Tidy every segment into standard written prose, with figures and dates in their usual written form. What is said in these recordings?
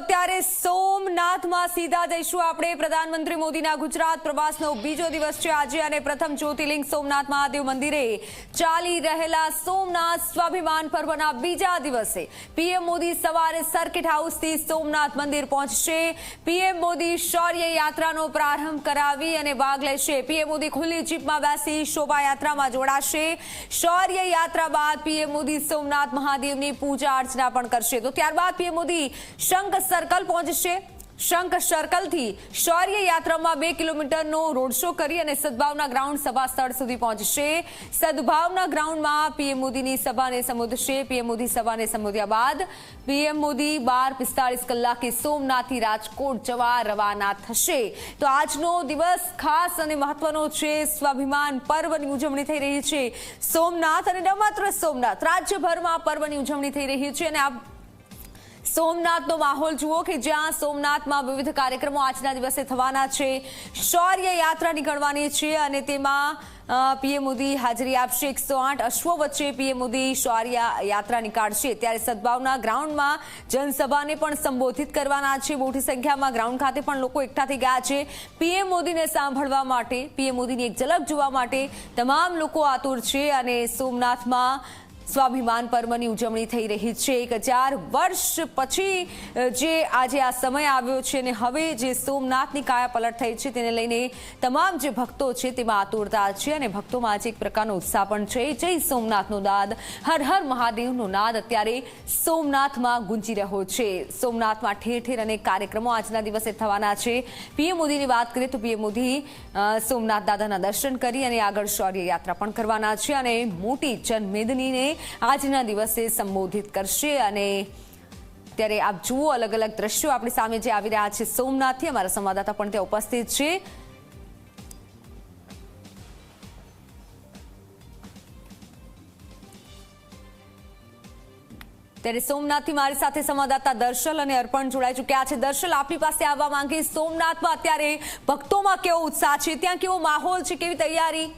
અત્યારે સોમનાથમાં સીધા જઈશું આપણે। પ્રધાનમંત્રી મોદીના ગુજરાત પ્રવાસનો બીજો દિવસ છે આજે અને પ્રથમ જ્યોતિર્લિંગ સોમનાથ મહાદેવ મંદિરે ચાલી રહેલા સોમનાથ સ્વાભિમાન પર્વના બીજા દિવસે પીએમ મોદી સવારે સર્કિટ હાઉસથી સોમનાથ મંદિર પહોંચશે। પીએમ મોદી શૌર્ય યાત્રાનો પ્રારંભ કરાવી અને ભાગ લેશે। પીએમ મોદી ખુલ્લી જીપમાં બેસી શોભાયાત્રામાં જોડાશે। શૌર્ય યાત્રા બાદ પીએમ મોદી સોમનાથ મહાદેવની પૂજા અર્ચના પણ કરશે। તો ત્યારબાદ પીએમ મોદી શંખ સર્કલ પહોંચશે। શંખ સર્કલથી શૌર્ય યાત્રામાં 2 કિલોમીટરનો રોડ શો કરી અને સદભાવના ગ્રાઉન્ડ સભા સ્થળ સુધી પહોંચશે। સદભાવના ગ્રાઉન્ડમાં પીએમ મોદીની સભાને સંબોધશે। પીએમ મોદી સભાને સંબોધ્યા બાદ પીએમ મોદી 12:45 કલાકે સોમનાથથી રાજકોટ જવા રવાના થશે। તો આજનો દિવસ ખાસ અને મહત્વનો છે। સ્વાભિમાન પર્વની ઉજવણી થઈ રહી છે સોમનાથ, અને ન માત્ર સોમનાથ, રાજ્યભરમાં પર્વની ઉજવણી થઈ રહી છે। અને આ સોમનાથનો માહોલ જુઓ કે જ્યાં સોમનાથમાં વિવિધ કાર્યક્રમો આજના દિવસે થવાના છે। શૌર્ય યાત્રા નીકળવાની છે અને તેમાં પીએમ મોદી હાજરી આપશે। 108 અશ્વો વચ્ચે પીએમ મોદી શૌર્ય યાત્રા નીકાળશે। ત્યારે સદભાવના ગ્રાઉન્ડમાં જનસભાને પણ સંબોધિત કરવાના છે। મોટી સંખ્યામાં ગ્રાઉન્ડ ખાતે પણ લોકો એકઠા થઈ ગયા છે પીએમ મોદીને સાંભળવા માટે, પીએમ મોદીની એક ઝલક જોવા માટે તમામ લોકો આતુર છે। અને સોમનાથમાં સ્વાભિમાન પર્વની ઉજવણી થઈ રહી છે। 1000 વર્ષ પછી જે આજે આ સમય આવ્યો છે અને હવે જે સોમનાથની કાયા પલટ થઈ છે તેને લઈને તમામ જે ભક્તો છે તેમાં આતુરતા છે અને ભક્તોમાં આજે એક પ્રકારનો ઉત્સાહ પણ છે। જય સોમનાથનો નાદ, હર હર મહાદેવનો નાદ અત્યારે સોમનાથમાં ગુંજી રહ્યો છે। સોમનાથમાં ઠેર ઠેર અનેક કાર્યક્રમો આજના દિવસે થવાના છે। પીએમ મોદીની વાત કરીએ તો પીએમ મોદી સોમનાથ દાદાના દર્શન કરી અને આગળ શૌર્ય યાત્રા પણ કરવાના છે અને મોટી જનમેદનીને આજના દિવસે સંબોધિત કરશે। અને ત્યારે આપ જુઓ અલગ અલગ દ્રશ્યો આપણી સામે જે આવી રહ્યા છે સોમનાથથી। અમારા સંવાદદાતા પણ ત્યાં ઉપસ્થિત છે। ત્યારે સોમનાથથી મારી સાથે સંવાદદાતા દર્શલ અને અર્પણ જોડાઈ ચૂક્યા છે। દર્શલ, આપની પાસે આવવા માંગે, સોમનાથમાં અત્યારે ભક્તોમાં કેવો ઉત્સાહ છે, ત્યાં કેવો માહોલ છે, કેવી તૈયારી?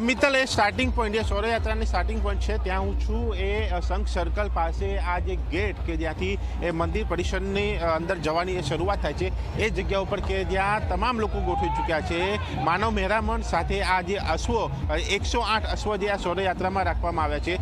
મિત્તલ, એ સ્ટાર્ટિંગ પોઈન્ટ, એ શૌર્ય યાત્રાની સ્ટાર્ટિંગ પોઈન્ટ છે, ત્યાં હું છું। એ શંખ સર્કલ પાસે આ જે ગેટ કે જ્યાંથી એ મંદિર પરિસરની અંદર જવાની એ શરૂઆત થાય છે, એ જગ્યા ઉપર કે જ્યાં તમામ લોકો ગોઠવી ચૂક્યા છે। માનવ મહેરામણ સાથે આ જે અશ્વો, 108 અશ્વો જે આ શૌર્ય યાત્રામાં રાખવામાં આવ્યા છે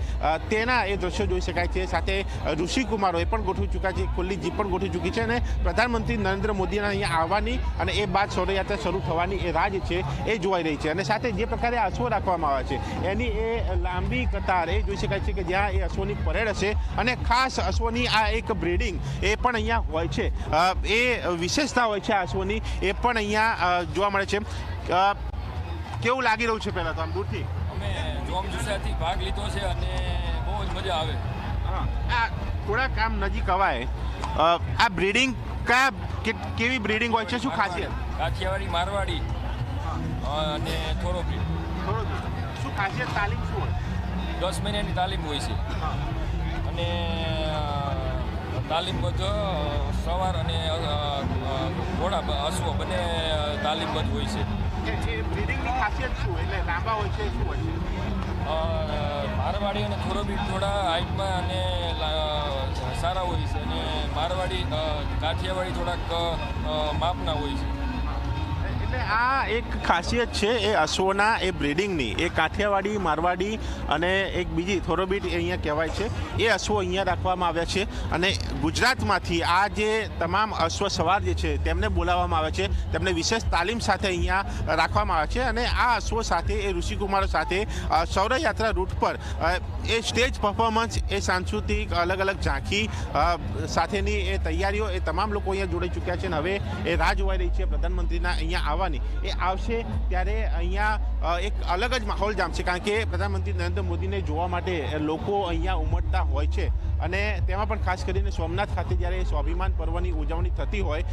તેના એ દ્રશ્યો જોઈ શકાય છે। સાથે ઋષિકુમારો એ પણ ગોઠવી ચૂક્યા છે, ખુલ્લી જીપ પણ ગોઠવી ચૂકી છે અને પ્રધાનમંત્રી નરેન્દ્ર મોદીના અહીંયા આવવાની અને એ બાદ શૌર્ય યાત્રા શરૂ થવાની એ રાહ છે એ જોવાઈ રહી છે। અને સાથે જે પ્રકારે રાખવામાં આવે છે એની એ લાંબી કતાર એ જોઈ શકાય છે કે જ્યાં એ અશ્વની પરેડ હશે અને ખાસ અશ્વની આ એક બ્રીડિંગ એ પણ અહીંયા હોય છે। એ વિશેષતા હોય છે આ અશ્વની, એ પણ અહીંયા જોવા મળે છે। કેવું લાગી રહ્યું છે? પહેલા તો આમ દૂરથી અમે જોમ જુસાથી ભાગ લીધો છે અને બહુ જ મજા આવે। આ થોડાક આમ નજીક અવાય, આ બ્રીડિંગ કેવી બ્રીડિંગ હોય છે, શું ખાસિયત? કાઠિયાવાડી, મારવાડી અને થોડો બ્રીડ। શું ખાસિયત, તાલીમ શું હોય? 10 મહિનાની તાલીમ હોય છે અને તાલીમબદ્ધ સવાર અને ઘોડા અશ્વ બંને તાલીમબદ્ધ હોય છે। બ્રીડિંગની ખાસિયત શું, એટલે લાંબા હોય છે, શું હોય છે? મારવાડી અને થોરોબીટ થોડા હાઈટમાં અને સારા હોય છે અને મારવાડી, કાઠિયાવાડી થોડાક માપના હોય છે। એટલે આ એક ખાસિયત છે એ અશ્વના એ બ્રીડિંગની, એ કાઠિયાવાડી, મારવાડી અને એક બીજી થોરોબીટ અહીંયા કહેવાય છે, એ અશ્વો અહીંયા રાખવામાં આવ્યા છે। અને ગુજરાતમાંથી આ જે તમામ અશ્વ સવાર જે છે તેમને બોલાવવામાં આવે છે, તેમને વિશેષ તાલીમ સાથે અહીંયા રાખવામાં આવે છે। અને આ અશ્વો સાથે એ ઋષિકુમારો સાથે શૌર્ય યાત્રા રૂટ પર એ સ્ટેજ પરફોર્મન્સ, એ સાંસ્કૃતિક અલગ અલગ ઝાંખી સાથેની એ તૈયારીઓ એ તમામ લોકો અહીંયા જોડાઈ ચૂક્યા છે। અને હવે એ રાહ જોવાઈ રહી છે પ્રધાનમંત્રીના અહીંયા એ આવશે ત્યારે અહીંયા એક અલગ જ માહોલ જામશે, કારણ કે પ્રધાનમંત્રી નરેન્દ્ર મોદીને જોવા માટે લોકો અહીંયા ઉમટતા હોય છે। અને તેમાં પણ ખાસ કરીને સોમનાથ ખાતે જ્યારે સ્વાભિમાન પર્વની ઉજવણી થતી હોય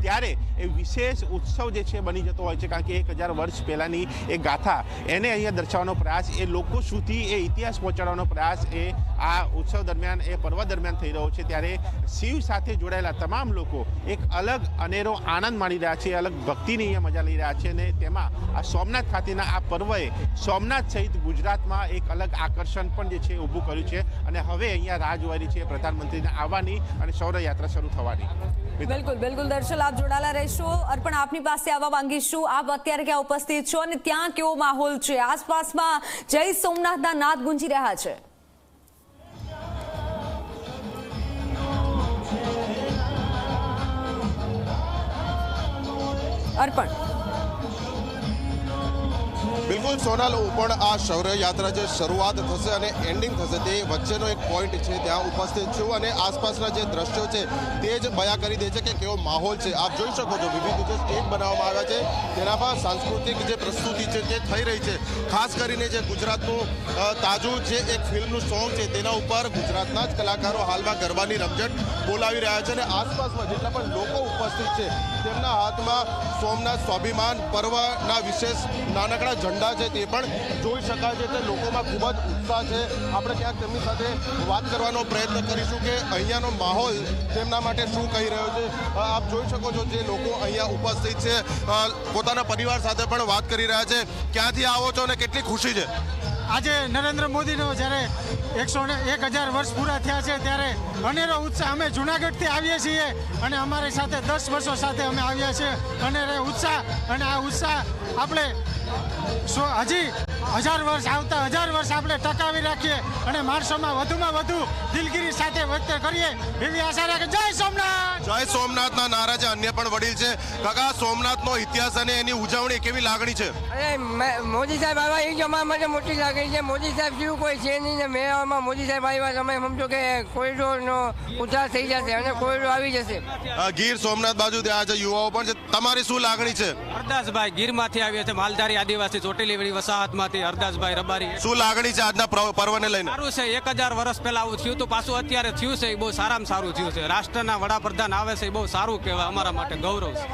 ત્યારે એ વિશેષ ઉત્સવ જે છે બની જતો હોય છે, કારણ કે 1000 વર્ષ પહેલાંની એ ગાથા એને અહીંયા દર્શાવવાનો પ્રયાસ, એ લોકો સુધી એ ઇતિહાસ પહોંચાડવાનો પ્રયાસ એ આ ઉત્સવ દરમિયાન, એ પર્વ દરમિયાન થઈ રહ્યો છે. ત્યારે શિવ સાથે જોડાયેલા તમામ લોકો એક અલગ અનેરો આનંદ માણી રહ્યા છે, અલગ ભક્તિની અહીંયા મજા લઈ રહ્યા છે. અને તેમાં આ સોમનાથ ખાતેના આ પર્વએ સોમનાથ સહિત ગુજરાતમાં એક અલગ આકર્ષણ પણ જે છે ઊભું કર્યું છે. અને હવે અહીંયા રાહ જોવાઈ રહી છે પ્રધાનમંત્રીને આવવાની અને શૌર્ય યાત્રા શરૂ થવાની. બિલકુલ બિલકુલ દર્શલ, આપ જોડાયેલા રહેશો. અર્પણ, આપની પાસે આવવા માંગીશું. આપ અત્યારે ક્યાં ઉપસ્થિત છો અને ત્યાં કેવો માહોલ છે? આસપાસમાં જય સોમનાથના નાદ ગુંજી રહ્યા છે. અર્પણ. બિલકુલ સોનલ, હું પણ આ શૌર્ય યાત્રા જે શરૂઆત થશે અને એન્ડિંગ થશે તે વચ્ચેનો એક પોઈન્ટ છે ત્યાં ઉપસ્થિત છું અને આસપાસના જે દ્રશ્યો છે તે જ બયા કરી દે છે કે કેવો માહોલ છે. આપ જોઈ શકો છો વિવિધ જે સ્ટેજ બનાવવામાં આવ્યા છે તેના પર સાંસ્કૃતિક જે પ્રસ્તુતિ છે તે થઈ રહી છે. ખાસ કરીને જે ગુજરાતનું તાજું જે એક ફિલ્મનું સોંગ છે તેના ઉપર ગુજરાતના જ કલાકારો હાલમાં ગરબાની રમઝટ બોલાવી રહ્યા છે અને આસપાસમાં જેટલા પણ લોકો ઉપસ્થિત છે તેમના હાથમાં સોમનાથ સ્વાભિમાન પર્વના વિશેષ નાનકડા ઝંડા છે તે પણ જોઈ શકાય છે. એટલે લોકોમાં ખૂબ જ ઉત્સાહ છે. આપણે ક્યાંક તેમની સાથે વાત કરવાનો પ્રયત્ન કરીશું કે અહીંયાનો માહોલ તેમના માટે શું કહી રહ્યો છે. આપ જોઈ શકો છો જે લોકો અહીંયા ઉપસ્થિત છે પોતાના પરિવાર સાથે પણ વાત કરી રહ્યા છે. ક્યાંથી આવો છો અને કેટલી ખુશી છે? આજે નરેન્દ્ર મોદીનો જ્યારે 1000 વર્ષ પૂરા થયા છે ત્યારે અનેરો ઉત્સાહ. અમે જૂનાગઢથી આવીએ છીએ અને અમારી સાથે 10 વર્ષો સાથે અમે આવ્યા છીએ. અનેરો ઉત્સાહ, અને આ ઉત્સાહ આપણે હજી 1000 વર્ષ આવતા 1000 વર્ષ આપણે ટકાવી રાખીએ અને માણસોમાં વધુમાં વધુ દિલગીરી સાથે વ્યક્ત કરીએ એવી આશા રાખે. જય સોમનાથ. જય સોમનાથના નારા છે. અન્ય પણ વડીલ છે. કાકા, સોમનાથનો ઇતિહાસ અને એની ઉજવણી કેવી લાગણી છે? અરે મોદી સાહેબ આવ્યા એ જ અમારા માટે મોટી લાગણી છે. મોદી સાહેબ જેવું કોઈ છે નહીં ને મેળામાં મોદી સાહેબ આવ્યા તમે સમજો કે કોરિડોરનો ઉદ્ધાર થઈ જશે અને કોરિડોર આવી જશે. ગીર સોમનાથ બાજુ ત્યાં આજે યુવાઓ પણ છે. તમારી શું લાગણી છે? હરદાસભાઈ ગીરમાંથી આવ્યા છે, માલધારી આદિવાસી ચોટીલી વસાહતમાંથી હરદાસભાઈ રબારી. શું લાગણી છે આજના પર્વને લઈને? સારું છે. 1000 વર્ષ પહેલા આવું થયું તો પાછું અત્યારે થયું છે એ બહુ સારામાં સારું થયું છે. રાષ્ટ્રના વડાપ્રધાન આવે છે એ બહુ સારું કહેવાય, અમારા માટે ગૌરવ છે.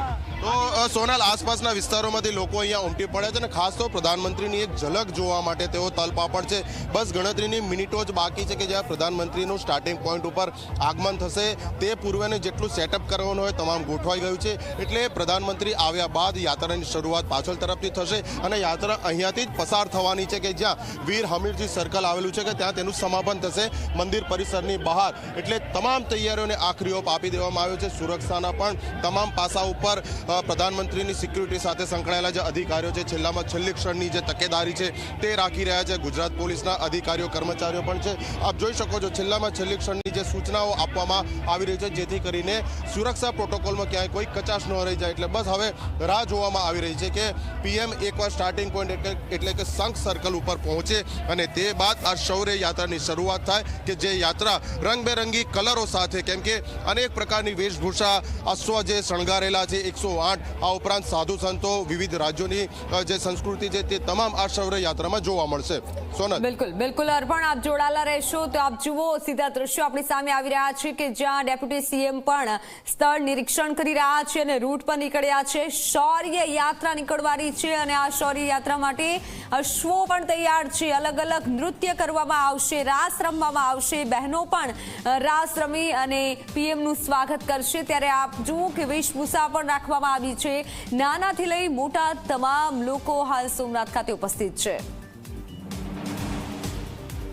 તો સોનલ, આસપાસના વિસ્તારોમાંથી લોકો અહીંયા ઉમટી પડે છે અને ખાસ તો પ્રધાનમંત્રીની એક ઝલક જોવા માટે તેઓ તલપાપડ છે. બસ ગણતરીની મિનિટો જ બાકી છે કે જ્યાં પ્રધાનમંત્રીનું સ્ટાર્ટિંગ પોઈન્ટ ઉપર આગમન થશે. તે પૂર્વેને જેટલું સેટઅપ કરવાનું હોય તમામ ગોઠવાઈ ગયું છે. એટલે પ્રધાનમંત્રી આવ્યા બાદ યાત્રાની શરૂઆત પાછળ તરફથી થશે અને યાત્રા અહીંયાથી જ પસાર થવાની છે કે જ્યાં વીર હમીરજી સર્કલ આવેલું છે કે ત્યાં તેનું સમાપન થશે મંદિર પરિસરની બહાર. એટલે તમામ તૈયારીઓને આખરી ઓપ આપી દેવામાં આવ્યો છે. સુરક્ષાના પણ તમામ પાસા ઉપર પ્રધાનમંત્રીની સિક્યુરિટી સાથે સંકળાયેલા જે અધિકારીઓ છે છેલ્લામાં છેલ્લી ક્ષણની જે તકેદારી છે તે રાખી રહ્યા છે. ગુજરાત પોલીસના અધિકારીઓ કર્મચારીઓ પણ છે. આપ જોઈ શકો છો છેલ્લામાં છેલ્લી ક્ષણની જે સૂચનાઓ આપવામાં આવી રહી છે જેથી કરીને સુરક્ષા પ્રોટોકોલમાં ક્યાંય કોઈ કચાશ ન રહી જાય. એટલે બસ હવે રાહ જોવામાં આવી રહી છે કે પીએમ એકવાર સ્ટાર્ટિંગ પોઈન્ટ એટલે કે શંખ સર્કલ ઉપર પહોંચે અને તે બાદ આ શૌર્ય યાત્રાની શરૂઆત થાય કે જે યાત્રા રંગબેરંગી કલરો સાથે, કેમ કે અનેક પ્રકારની વેશભૂષા અશ્વ જે શણગારેલા છે 108, આ ઉપરાંત સાધુ સંતો, વિવિધ રાજ્યોની જે સંસ્કૃતિ છે તે તમામ આ શૌર્ય યાત્રામાં જોવા મળશે. સોનલ. બિલકુલ બિલકુલ અર્પણ, આપ જોડાયેલા રહેશો. તો આપ જુઓ સીધા દ્રશ્યો આપણી સામે આવી રહ્યા છે કે જ્યાં ડેપ્યુટી સીએમ પણ સ્થળ નિરીક્ષણ કરી રહ્યા છે અને રૂટ પર નીકળ્યા છે. શૌર્ય યાત્રા નીકળવાની છે અને આ શૌર્ય યાત્રા માટે અશ્વો પણ તૈયાર છે. અલગ અલગ નૃત્ય કરવામાં આવશે, રાસ રમવામાં આવશે. બહેનો પણ રાસ રમી અને પીએમનું સ્વાગત કરશે. ત્યારે આપ જુઓ કે વેશભૂષા પણ રાખવામાં આવી છે. નાનાથી લઈ મોટા તમામ લોકો હાલ સોમનાથ ખાતે ઉપસ્થિત છે.